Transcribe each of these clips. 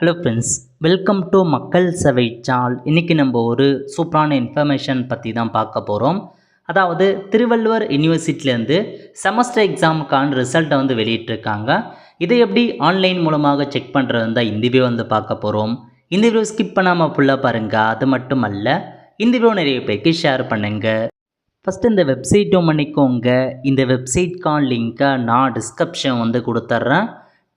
Hello friends, welcome to மக்கள் சேவை channel. இன்றைக்கி நம்ம ஒரு சூப்பரான இன்ஃபர்மேஷன் பற்றி தான் பார்க்க போகிறோம். அதாவது திருவள்ளுவர் யூனிவர்சிட்டிலேருந்து செமஸ்டர் எக்ஸாமுக்கான ரிசல்ட்டை வெளியிட்டிருக்காங்க. இதை எப்படி ஆன்லைன் மூலமாக செக் பண்ணுறது தான் இந்த வீடியோ பார்க்க போகிறோம். இந்த வீடியோ ஸ்கிப் பண்ணாமல் ஃபுல்லாக பாருங்கள். அது மட்டும் அல்ல, இந்த வீடியோ நிறைய பேருக்கு ஷேர் பண்ணுங்கள். ஃபஸ்ட்டு இந்த வெப்சைட்டும் பண்ணிக்கோங்க. இந்த வெப்சைட்கான லிங்க்கை நான் டிஸ்கிரிப்ஷன் கொடுத்துட்றேன்.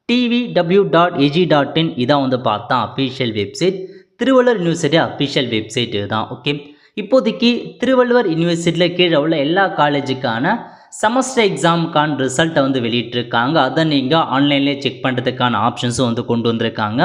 tvw.ag.in இதான் பார்த்தா official website. Thiruvalluvar university official website இதுதான். ஓகே, இப்போதைக்கு திருவள்ளுவர் யூனிவர்சிட்டியில் கீழே உள்ள எல்லா காலேஜுக்கான செமஸ்டர் எக்ஸாமுக்கான ரிசல்ட்டை வெளியிட்டிருக்காங்க. அதை நீங்கள் ஆன்லைன்லேயே செக் பண்ணுறதுக்கான ஆப்ஷன்ஸும் கொண்டு வந்திருக்காங்க.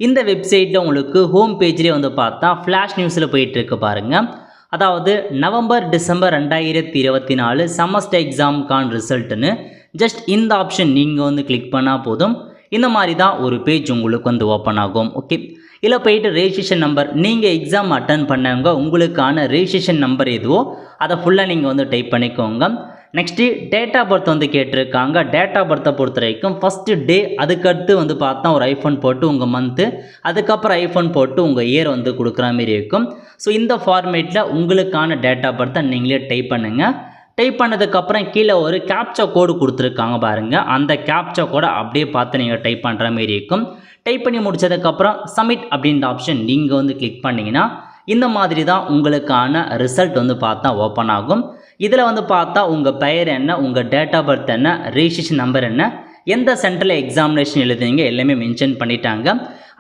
இந்த வெப்சைட்டில் உங்களுக்கு ஹோம் பேஜ்லேயே பார்த்தா ஃப்ளாஷ் நியூஸில் போயிட்டுருக்கு பாருங்கள். அதாவது நவம்பர் டிசம்பர் 2024 செமஸ்டர் எக்ஸாமுக்கான ரிசல்ட்டுன்னு ஜஸ்ட் இந்த ஆப்ஷன் நீங்கள் கிளிக் பண்ணால் போதும். இந்த மாதிரி தான் ஒரு பேஜ் உங்களுக்கு ஓப்பன் ஆகும். ஓகே, இதில் போயிட்டு ரெஜிஸ்ட்ரேஷன் நம்பர், நீங்கள் எக்ஸாம் அட்டன் பண்ணவங்க உங்களுக்கான ரெஜிஸ்ட்ரேஷன் நம்பர் எதுவோ அதை ஃபுல்லாக நீங்கள் டைப் பண்ணிக்கோங்க. நெக்ஸ்ட்டு டேட் ஆஃப் பர்த் கேட்டிருக்காங்க. டேட் ஆஃப் பர்த்தை பொறுத்த வரைக்கும் ஃபஸ்ட்டு டே, அதுக்கடுத்து பார்த்தா ஒரு ஐஃபோன் போட்டு உங்கள் மந்த்து, அதுக்கப்புறம் ஐஃபோன் போட்டு உங்கள் இயர் கொடுக்குற மாதிரி இருக்கும். ஸோ இந்த ஃபார்மேட்டில் உங்களுக்கான டேட் ஆஃப் பர்த்தை நீங்களே டைப் பண்ணுங்கள். டைப் பண்ணதுக்கப்புறம் கீழே ஒரு கேப்சா கோடு கொடுத்துருக்காங்க பாருங்கள். அந்த கேப்சா கோடை அப்படியே பார்த்து நீங்கள் டைப் பண்ணுற மாதிரி இருக்கும். டைப் பண்ணி முடித்ததுக்கப்புறம் சப்மிட் அப்படின்ற ஆப்ஷன் நீங்கள் கிளிக் பண்ணிங்கன்னா இந்த மாதிரி தான் உங்களுக்கான ரிசல்ட் பார்த்தா ஓப்பன் ஆகும். இதில் பார்த்தா உங்கள் பெயர் என்ன, உங்கள் டேட் ஆஃப் பர்த் என்ன, ரெஜிஸ்ட்ரேஷன் நம்பர் என்ன, எந்த சென்டரில் எக்ஸாமினேஷன் எழுதுனீங்க எல்லாமே மென்ஷன் பண்ணிட்டாங்க.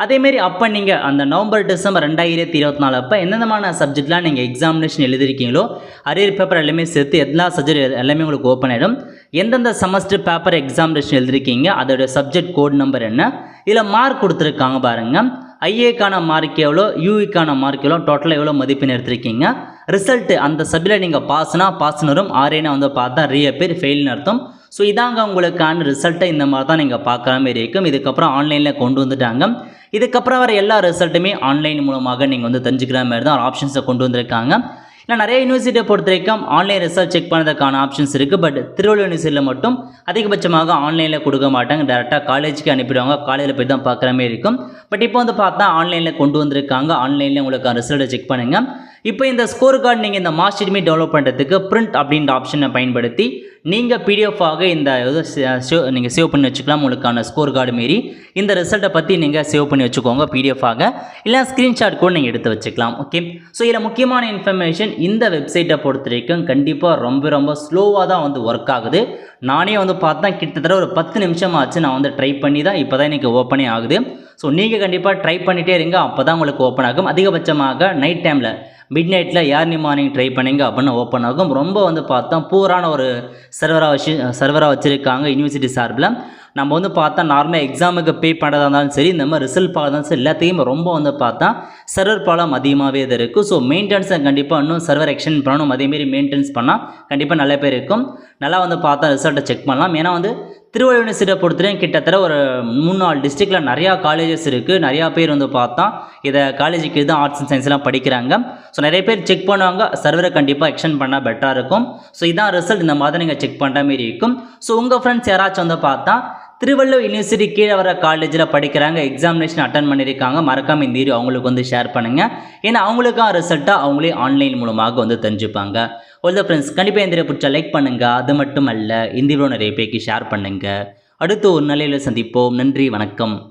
அதேமாரி அப்போ நீங்கள் அந்த நவம்பர் டிசம்பர் 2024 அப்போ எந்தெந்தமான சப்ஜெக்ட்லாம் நீங்கள் எக்ஸாமினேஷன் எழுதிருக்கீங்களோ அரியர் பேப்பர் எல்லாமே சேர்த்து எல்லா சப்ஜெக்ட் எல்லாமே உங்களுக்கு ஓப்பன் ஆகிடும். எந்தெந்த செமஸ்டர் பேப்பர் எக்ஸாமினேஷன் எழுதிருக்கீங்க, அதோட சப்ஜெக்ட் கோட் நம்பர் என்ன, இதில் மார்க் கொடுத்துருக்காங்க பாருங்கள். ஐஏக்கான மார்க் எவ்வளோ, யூஇக்கான மார்க் எவ்வளோ, டோட்டலாக எவ்வளோ மதிப்பெண் எடுத்திருக்கீங்க, ரிசல்ட்டு அந்த சப்ஜெக்டில் நீங்கள் பாஸ்னு வரும், ஆரேனா பார்த்தா ரீஅப்பியர் ஃபெயில்னு அர்த்தம். ஸோ இதாங்க உங்களுக்கான ரிசல்ட்டை இந்த மாதிரி தான் நீங்கள் பார்க்குற மாதிரி இருக்கும். இதுக்கப்புறம் ஆன்லைனில் கொண்டு வந்துட்டாங்க. இதுக்கப்புறம் வர எல்லா ரிசல்ட்டுமே ஆன்லைன் மூலமாக நீங்கள் தெரிஞ்சுக்கிற மாதிரி தான் ஆப்ஷன்ஸை கொண்டு வந்திருக்காங்க. இல்லை நிறைய யூனிவர்சிட்டியை பொறுத்த வரைக்கும் ஆன்லைன் ரிசல்ட் செக் பண்ணுறதுக்கான ஆப்ஷன்ஸ் இருக்குது. பட் திருவள்ளுவர் யூனிவர்சிட்டியில் மட்டும் அதிகபட்சமாக ஆன்லைனில் கொடுக்க மாட்டாங்க. டேரெக்டாக காலேஜுக்கு அனுப்பிடுவாங்க. காலேஜில் போய் தான் பார்க்குற மாதிரி இருக்கும். பட் இப்போ பார்த்தா ஆன்லைனில் கொண்டு வந்திருக்காங்க. ஆன்லைனில் உங்களுக்கு ரிசல்ட்டை செக் பண்ணுங்கள். இப்போ இந்த ஸ்கோர் கார்டு நீங்கள் இந்த மார்க் ஷீட்டுமே டெவலப் பண்ணுறதுக்கு பிரிண்ட் அப்படின்ற ஆப்ஷனை பயன்படுத்தி நீங்கள் பிடிஎஃபாக இந்த நீங்கள் சேவ் பண்ணி வச்சுக்கலாம். உங்களுக்கான ஸ்கோர் கார்டு மாரி இந்த ரிசல்ட்டை பற்றி நீங்கள் சேவ் பண்ணி வச்சுக்கோங்க பிடிஎஃபாக, இல்லை ஸ்க்ரீன்ஷாட் கூட நீங்கள் எடுத்து வச்சுக்கலாம். ஓகே, ஸோ இதில் முக்கியமான இன்ஃபர்மேஷன், இந்த வெப்சைட்டை பொறுத்த வரைக்கும் கண்டிப்பாக ரொம்ப ஸ்லோவாக தான் ஒர்க் ஆகுது. நானே பார்த்தா கிட்டத்தட்ட ஒரு 10 நிமிஷம் ஆச்சு. நான் ட்ரை பண்ணி தான் இப்போ தான் எனக்கு ஓப்பனே ஆகுது. ஸோ நீங்கள் கண்டிப்பாக ட்ரை பண்ணிகிட்டே இருங்க, அப்போ தான் உங்களுக்கு ஓப்பன் ஆகும். அதிகபட்சமாக நைட் டைமில் மிட் நைட்டில் ஏர்லி மார்னிங் ட்ரை பண்ணிங்க அப்படின்னு ஓப்பன் ஆகும். ரொம்ப பார்த்தா பூரான ஒரு சர்வராக வச்சுருக்காங்க யூனிவர்சிட்டி சார்பில். நம்ம பார்த்தா நார்மலாக எக்ஸாமுக்கு பே பண்ணுறதா இருந்தாலும் சரி, இந்த மாதிரி ரிசல்ட் பார்த்தாலும் சரி, எல்லாத்தையும் ரொம்ப பார்த்தா சர்வர் ப்ராப்ளம் அதிகமாகவே இது இருக்குது. ஸோ மெயின்டெனன்ஸை கண்டிப்பாக இன்னும் சர்வர் எக்ஸ்டெண்ட் பண்ணணும். அதேமாரி மெயின்டெனன்ஸ் பண்ணால் கண்டிப்பாக நல்ல பேர் இருக்கும். நல்லா பார்த்தா ரிசல்ட்டை செக் பண்ணலாம். ஏன்னா திருவள்ளுவர் யூனிவர்சிட்டியை பொறுத்தவரைக்கும் கிட்டத்தட்ட ஒரு 3-4 டிஸ்ட்ரிக்டில் நிறையா காலேஜஸ் இருக்குது. நிறையா பேர் பார்த்தா இதை காலேஜுக்கு தான் ஆர்ட்ஸ் அண்ட் சயின்ஸ்லாம் படிக்கிறாங்க. ஸோ நிறைய பேர் செக் பண்ணுவாங்க. சர்வரை கண்டிப்பாக எக்ஸ்டெண்ட் பண்ணால் பெட்டராக இருக்கும். ஸோ இதான் ரிசல்ட், இந்த மாதிரி நீங்கள் செக் பண்ணுற மாரி இருக்கும். ஸோ உங்கள் ஃப்ரெண்ட்ஸ் யாராச்சும் பார்த்தா திருவள்ளுவர் யூனிவர்சிட்டி கீழே வர காலேஜில் படிக்கிறாங்க, எக்ஸாமினேஷன் அட்டன் பண்ணியிருக்காங்க, மறக்காமல் இந்த வீடியோ அவங்களுக்கு ஷேர் பண்ணுங்கள். ஏன்னா அவங்களுக்கான ரிசல்ட்டாக அவங்களே ஆன்லைன் மூலமாக தெரிஞ்சுப்பாங்க. ஒரு ஃப்ரெண்ட்ஸ், கண்டிப்பாக இந்த வீடியோ பிடிச்சா லைக் பண்ணுங்கள். அது மட்டும் அல்ல, இந்த வீடியோ நிறைய பேருக்கு ஷேர் பண்ணுங்கள். அடுத்து ஒரு நிலையில் சந்திப்போம். நன்றி, வணக்கம்.